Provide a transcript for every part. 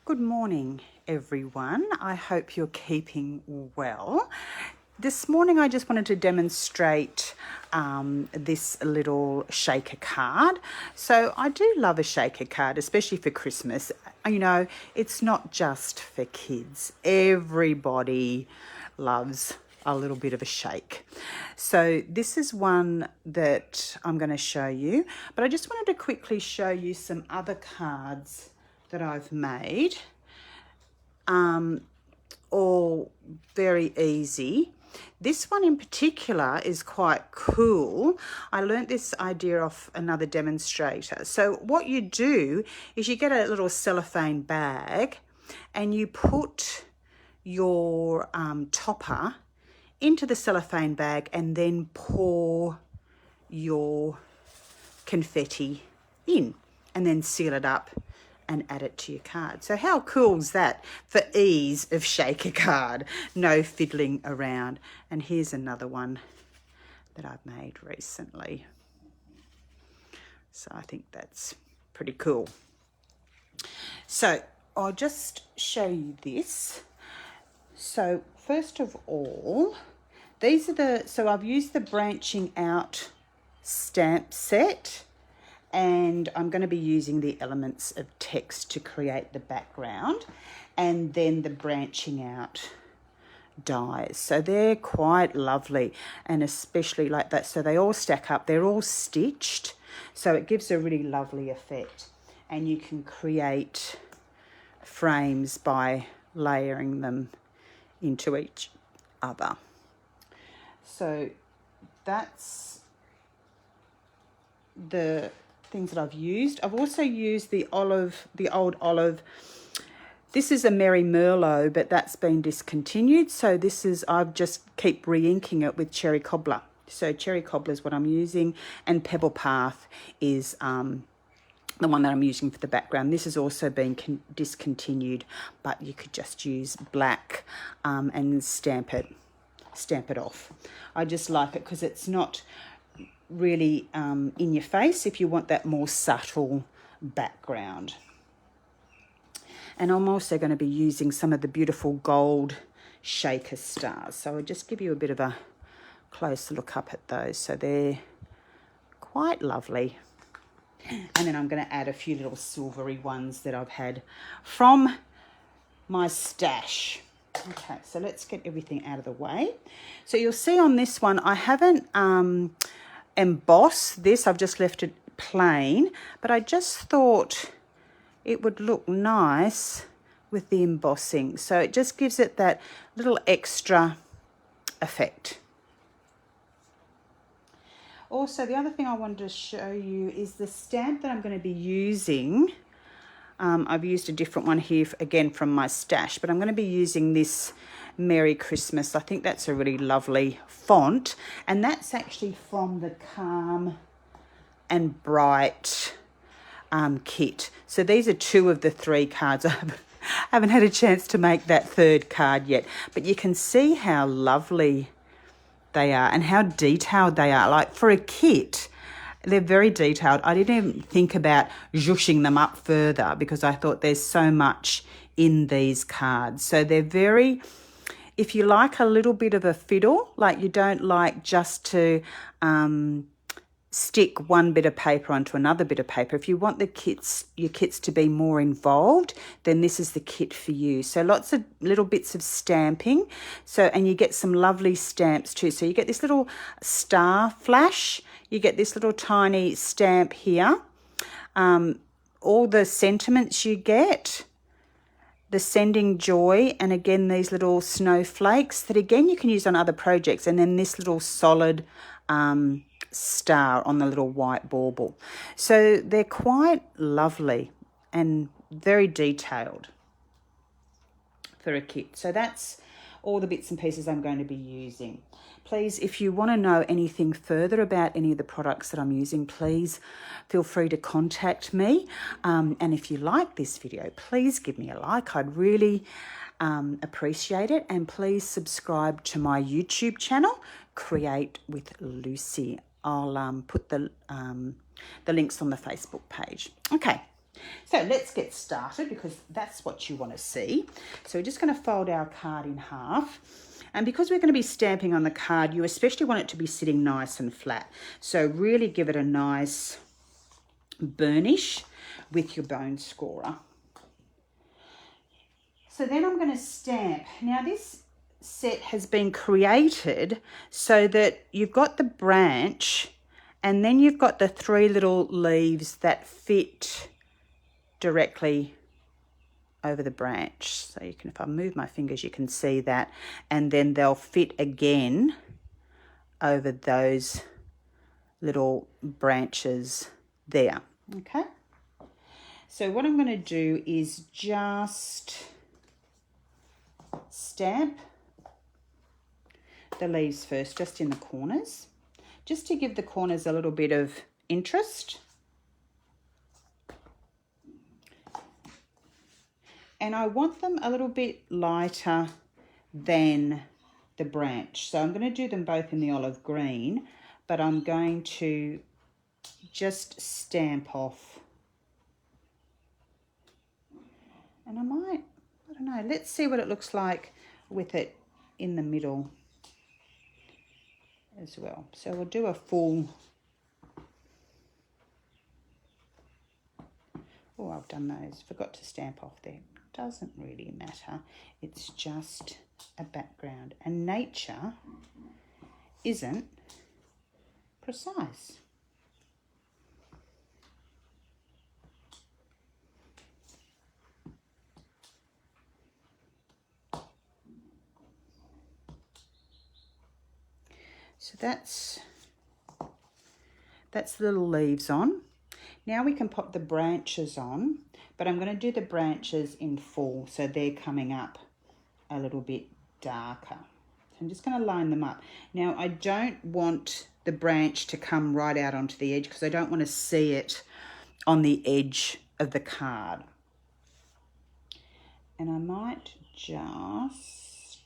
Good morning, everyone. I hope you're keeping well. This morning I just wanted to demonstrate this little shaker card. So I do love a shaker card, especially for Christmas. You know, it's not just for kids. Everybody loves a little bit of a shake. So this is one that I'm going to show you, but I just wanted to quickly show you some other cards that I've made, all very easy. This one in particular is quite cool. I learnt this idea off another demonstrator. So what you do is you get a little cellophane bag and you put your topper into the cellophane bag and then pour your confetti in and then seal it up and add it to your card. So how cool is that for ease of shaker card? No fiddling around. And here's another one that I've made recently. So I think that's pretty cool. So I'll just show you this. So first of all, these are so I've used the branching out stamp set, and I'm going to be using the elements of text to create the background, and then the branching out dies. So they're quite lovely, and especially like that. So they all stack up. They're all stitched, so it gives a really lovely effect. And you can create frames by layering them into each other. So that's the things that I've used. I've also used the old olive. This is a Merry Merlot, but that's been discontinued. So this is, I've just keep re-inking it with Cherry Cobbler. So Cherry Cobbler is what I'm using, and Pebble Path is the one that I'm using for the background. This has also been discontinued, but you could just use black and stamp it off. I just like it because it's not really in your face if you want that more subtle background. And I'm also going to be using some of the beautiful gold shaker stars. So I'll just give you a bit of a closer look up at those. So they're quite lovely. And then I'm going to add a few little silvery ones that I've had from my stash. Okay, so let's get everything out of the way. So you'll see on this one, I haven't embossed this. I've just left it plain, but I just thought it would look nice with the embossing. So it just gives it that little extra effect. Also, the other thing I wanted to show you is the stamp that I'm going to be using. I've used a different one here, again, from my stash, but I'm going to be using this Merry Christmas. I think that's a really lovely font, and that's actually from the Calm and Bright kit. So these are 2 of the 3 cards. I haven't had a chance to make that 3rd card yet, but you can see how lovely they are and how detailed they are. Like for a kit, they're very detailed. I didn't even think about zhooshing them up further because I thought there's so much in these cards. So they're very, if you like a little bit of a fiddle, like you don't like just to stick one bit of paper onto another bit of paper. If you want your kits to be more involved, then this is the kit for you. So lots of little bits of stamping. So, and you get some lovely stamps too. So you get this little star flash, you get this little tiny stamp here. All the sentiments you get, the sending joy, and again these little snowflakes that again you can use on other projects, and then this little solid star on the little white bauble. So they're quite lovely and very detailed for a kit. So that's all the bits and pieces I'm going to be using. Please, if you want to know anything further about any of the products that I'm using, please feel free to contact me. And if you like this video, please give me a like. I'd really appreciate it. And please subscribe to my YouTube channel, Create with Lucy. I'll put the links on the Facebook page. Okay, So let's get started because that's what you want to see. So we're just going to fold our card in half. And because we're going to be stamping on the card, you especially want it to be sitting nice and flat. So really give it a nice burnish with your bone scorer. So then I'm going to stamp. Now this set has been created so that you've got the branch and then you've got the 3 little leaves that fit directly over the branch. So you can, if I move my fingers, you can see that, and then they'll fit again over those little branches there. Okay. So what I'm going to do is just stamp the leaves first, just in the corners, just to give the corners a little bit of interest. And I want them a little bit lighter than the branch. So I'm going to do them both in the olive green, but I'm going to just stamp off. And I don't know, let's see what it looks like with it in the middle as well. So we'll do a full, oh, I've done those, forgot to stamp off there. Doesn't really matter, it's just a background, and nature isn't precise. So that's the little leaves on. Now we can pop the branches on, but I'm going to do the branches in full, so they're coming up a little bit darker. So I'm just going to line them up. Now I don't want the branch to come right out onto the edge because I don't want to see it on the edge of the card. And I might just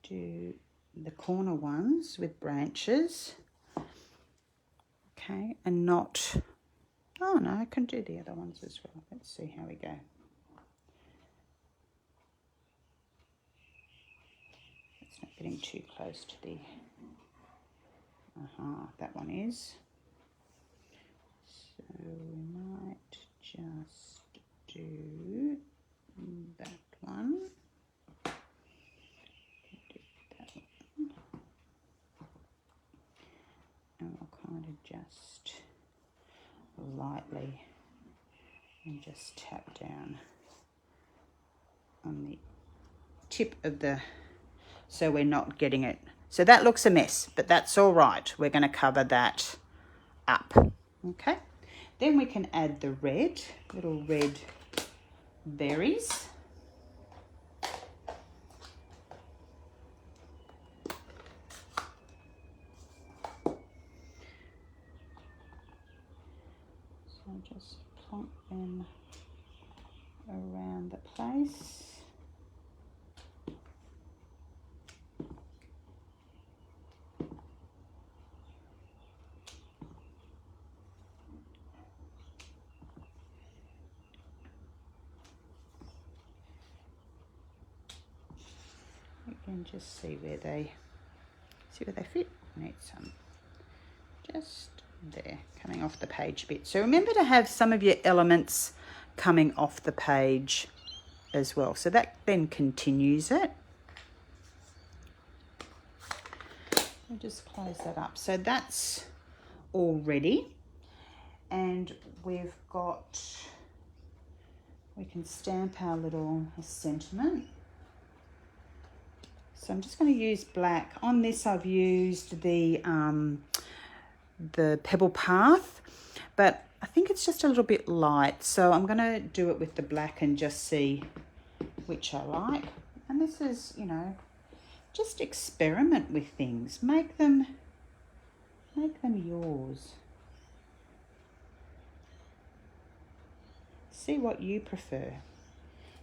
do the corner ones with branches, okay, and not, oh no, I can do the other ones as well. Let's see how we go. It's not getting too close to the, that one is. So we might just do that one. And I'll kind of just lightly and just tap down on the tip of the, so we're not getting it. So that looks a mess, but that's all right. We're going to cover that up. Okay. Then we can add the red, little red berries. Just plonk them around the place. You can just see where they fit. Need some just there, coming off the page a bit. So remember to have some of your elements coming off the page as well. So that then continues it. I'll just close that up. So that's all ready. And we've got, we can stamp our little sentiment. So I'm just going to use black. On this I've used the Pebble Path, but I think it's just a little bit light. So I'm going to do it with the black and just see which I like. And this is, you know, just experiment with things. Make them yours. See what you prefer.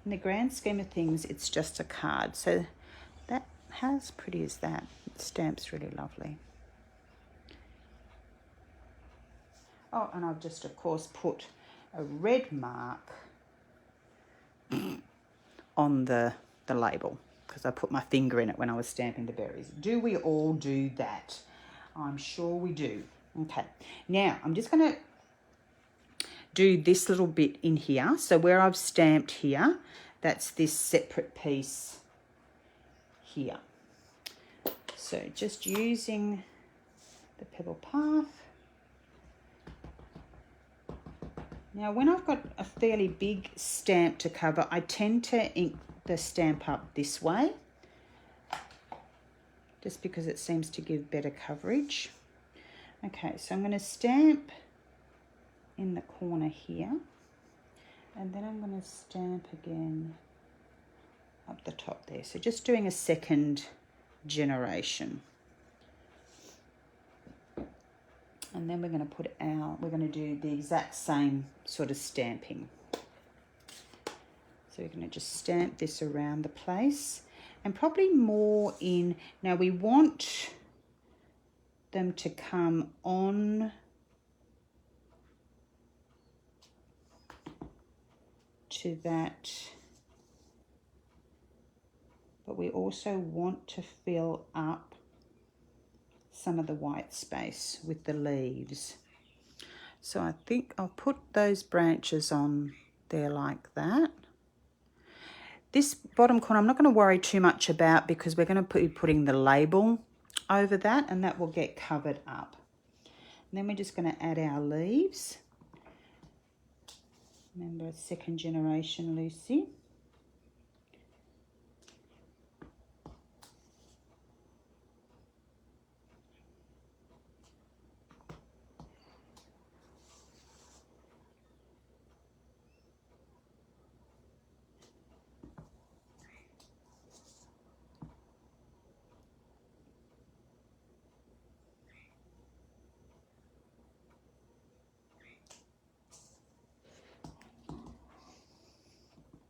In the grand scheme of things, it's just a card. So that, how pretty is that? The stamp's really lovely. Oh, and I've just, of course, put a red mark on the label because I put my finger in it when I was stamping the berries. Do we all do that? I'm sure we do. Okay, now I'm just going to do this little bit in here. So where I've stamped here, that's this separate piece here. So just using the pebble path. Now when I've got a fairly big stamp to cover, I tend to ink the Stamp Up this way, just because it seems to give better coverage. Okay, so I'm going to stamp in the corner here, and then I'm going to stamp again up the top there. So just doing a second generation. And then we're going to we're going to do the exact same sort of stamping. So we're going to just stamp this around the place, and probably more in, now we want them to come on to that, but we also want to fill up some of the white space with the leaves. So I think I'll put those branches on there like that. This bottom corner I'm not going to worry too much about because we're going to be putting the label over that, and that will get covered up. And then we're just going to add our leaves. Remember, second generation Lucy.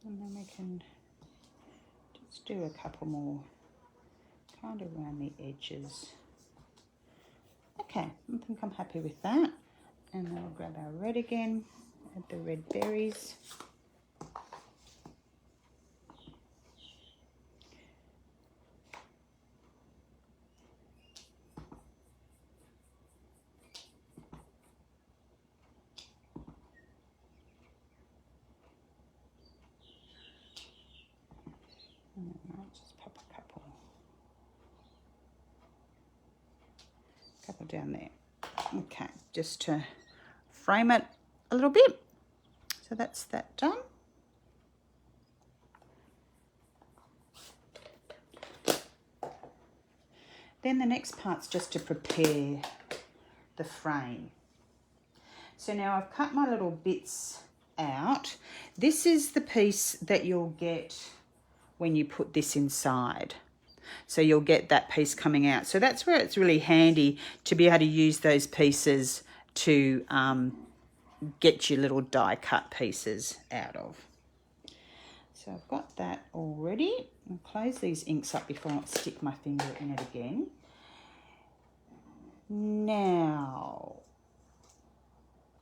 And then we can just do a couple more kind of around the edges. Okay, I think I'm happy with that. And then we'll grab our red again, add the red berries. And then I'll just pop a couple down there. Okay, just to frame it a little bit. So that's that done. Then the next part's just to prepare the frame. So now I've cut my little bits out. This is the piece that you'll get when you put this inside. So you'll get that piece coming out. So that's where it's really handy to be able to use those pieces to get your little die cut pieces out of. So I've got that already. I'll close these inks up before I stick my finger in it again. Now,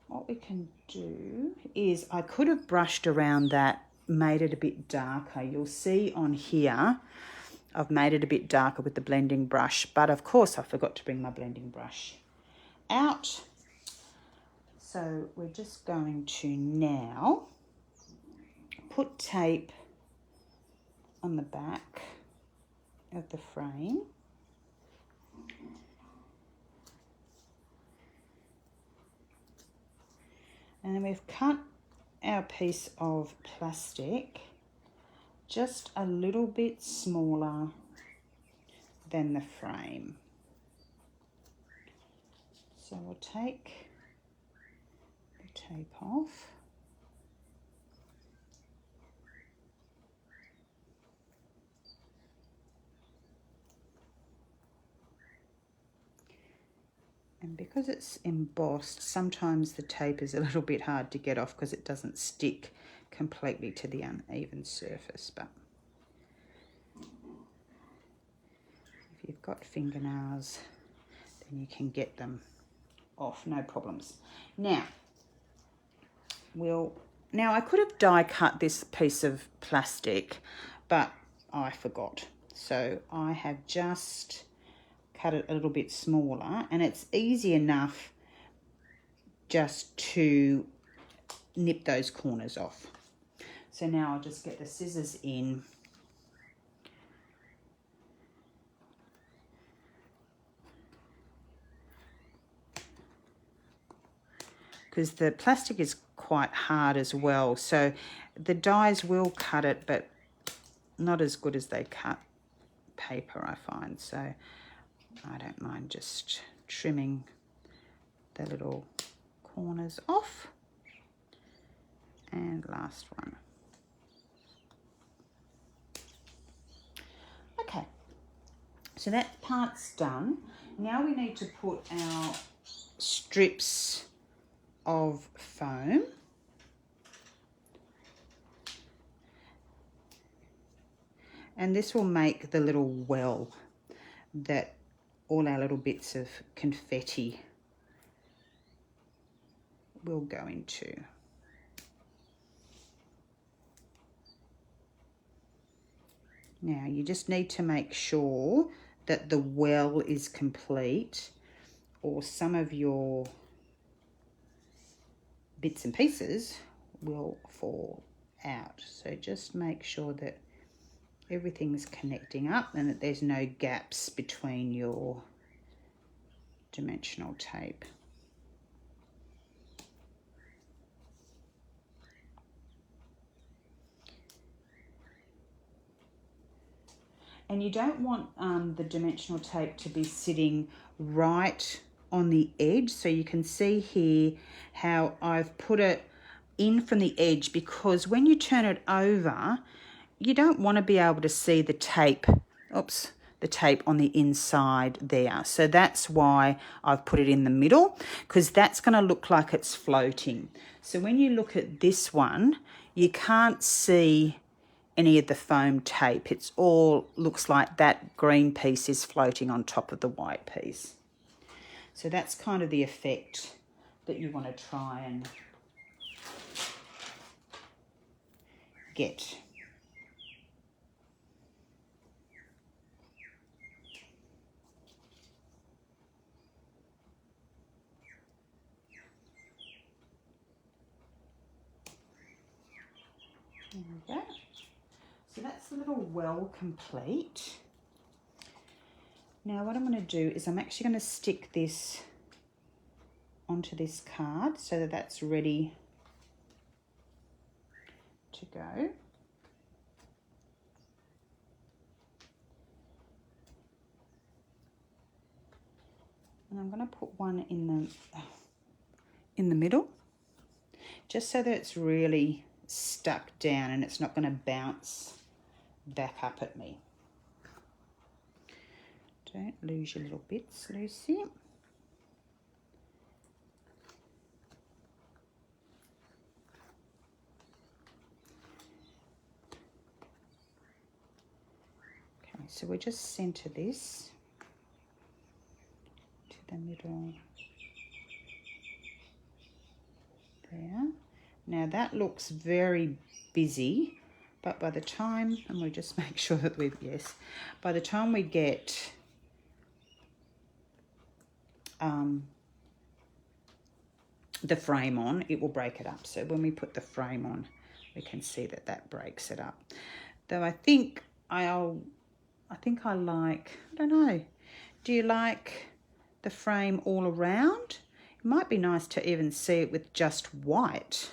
what we can do is, I could have brushed around that, made it a bit darker. You'll see on here, I've made it a bit darker with the blending brush, but of course I forgot to bring my blending brush out. So we're just going to now put tape on the back of the frame. And then we've cut our piece of plastic just a little bit smaller than the frame. So we'll take the tape off. And because it's embossed, sometimes the tape is a little bit hard to get off because it doesn't stick completely to the uneven surface, but if you've got fingernails, then you can get them off, no problems. Now I could have die cut this piece of plastic, but I forgot. So I have just cut it a little bit smaller, and it's easy enough just to nip those corners off. So now I'll just get the scissors in. Because the plastic is quite hard as well, so the dies will cut it, but not as good as they cut paper, I find. So I don't mind just trimming the little corners off. And last one. Okay, so that part's done. Now we need to put our strips of foam and this will make the little well that all our little bits of confetti will go into. Now you just need to make sure that the well is complete, or some of your bits and pieces will fall out. So just make sure that everything's connecting up and that there's no gaps between your dimensional tape. And you don't want the dimensional tape to be sitting right on the edge. So you can see here how I've put it in from the edge, because when you turn it over, you don't want to be able to see the tape, the tape on the inside there. So that's why I've put it in the middle, because that's going to look like it's floating. So when you look at this one, you can't see any of the foam tape. It's all looks like that green piece is floating on top of the white piece. So that's kind of the effect that you want to try and get. There we go. So that's the little well complete. Now what I'm going to do is I'm actually going to stick this onto this card so that that's ready to go. And I'm going to put one in the middle, just so that it's really stuck down and it's not going to bounce back up at me. Don't lose your little bits, Lucy. Okay, so we'll just centre this to the middle there. Now that looks very busy, but by the time, and we'll just make sure that by the time we get the frame on, it will break it up. So when we put the frame on, we can see that that breaks it up. Though I think I like, I don't know, do you like the frame all around? It might be nice to even see it with just white.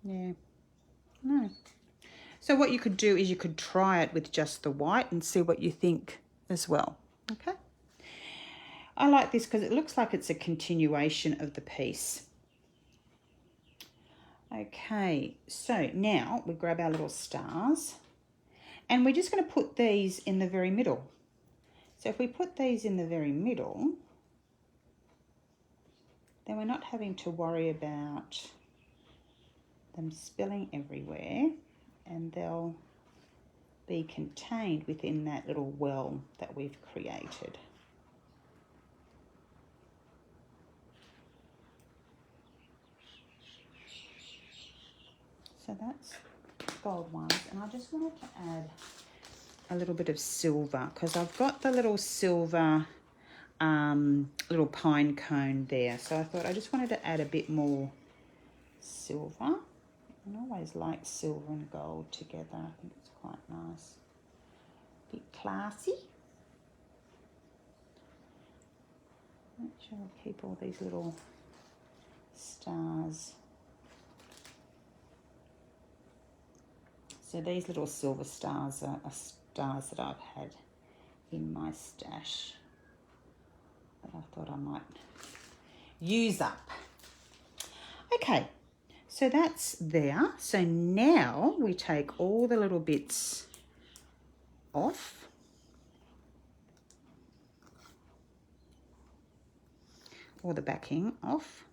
Yeah, no. So what you could do is you could try it with just the white and see what you think as well, okay? I like this because it looks like it's a continuation of the piece. Okay, so now we grab our little stars and we're just going to put these in the very middle. So if we put these in the very middle, then we're not having to worry about them spilling everywhere, and they'll be contained within that little well that we've created. So that's gold ones, and I just wanted to add a little bit of silver because I've got the little silver little pine cone there. So I thought I just wanted to add a bit more silver. I always like silver and gold together. I think it's quite nice. A bit classy. Make sure I keep all these little stars. So these little silver stars are stars that I've had in my stash that I thought I might use up. Okay, so that's there. So now we take all the little bits off. Or the backing off.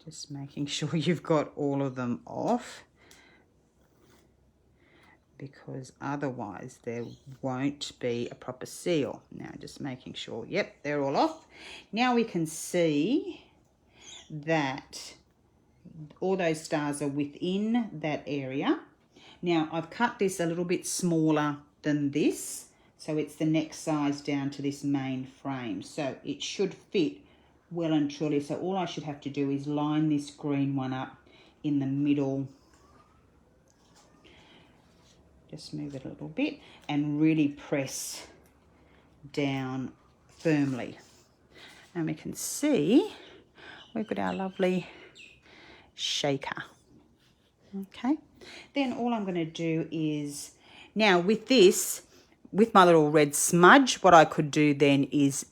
Just making sure you've got all of them off, because otherwise there won't be a proper seal. Now just making sure, yep, they're all off. Now we can see that all those stars are within that area. Now I've cut this a little bit smaller than this, so it's the next size down to this main frame. So it should fit well and truly. So all I should have to do is line this green one up in the middle. Just move it a little bit and really press down firmly. And we can see we've got our lovely shaker. Okay, then all I'm going to do is, now with this, with my little red smudge, what I could do then is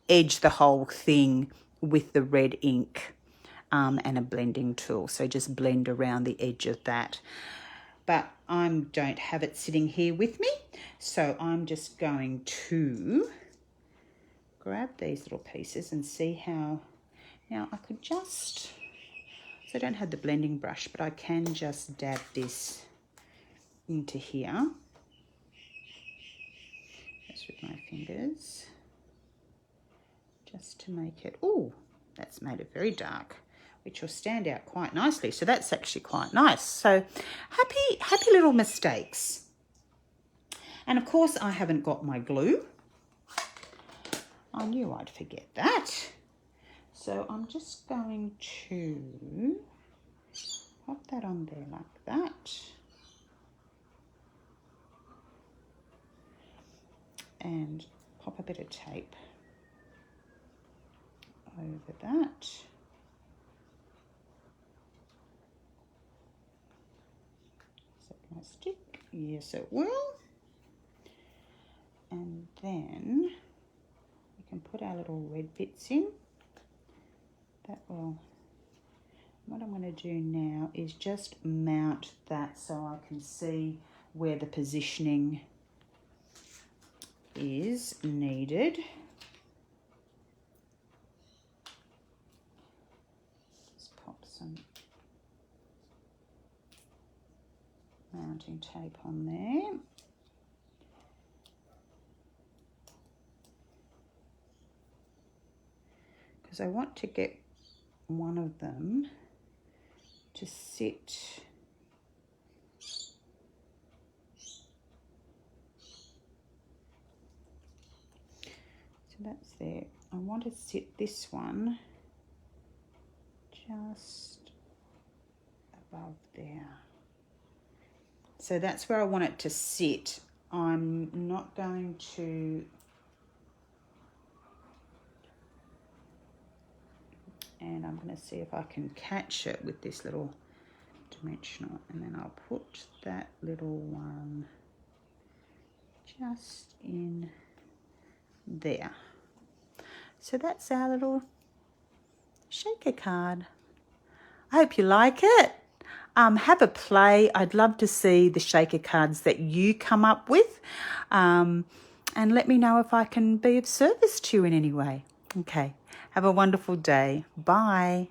edge the whole thing with the red ink and a blending tool. So just blend around the edge of that. But I don't have it sitting here with me, so I'm just going to grab these little pieces and see how, now I could just, so I don't have the blending brush, but I can just dab this into here, just with my fingers, just to make it, oh, that's made it very dark, which will stand out quite nicely. So that's actually quite nice. So happy little mistakes. And of course I haven't got my glue. I knew I'd forget that. So I'm just going to pop that on there like that. And pop a bit of tape over that. Is that going to stick? Yes, it will. And then we can put our little red bits in. That will, what I'm going to do now is just mount that so I can see where the positioning is needed. Just pop some mounting tape on there. Because I want to get one of them to sit so that's there. I want to sit this one just above there. So that's where I want it to sit. I'm not going to, and I'm going to see if I can catch it with this little dimensional, and then I'll put that little one just in there. So that's our little shaker card. I hope you like it. Have a play. I'd love to see the shaker cards that you come up with, and let me know if I can be of service to you in any way. Okay, have a wonderful day. Bye.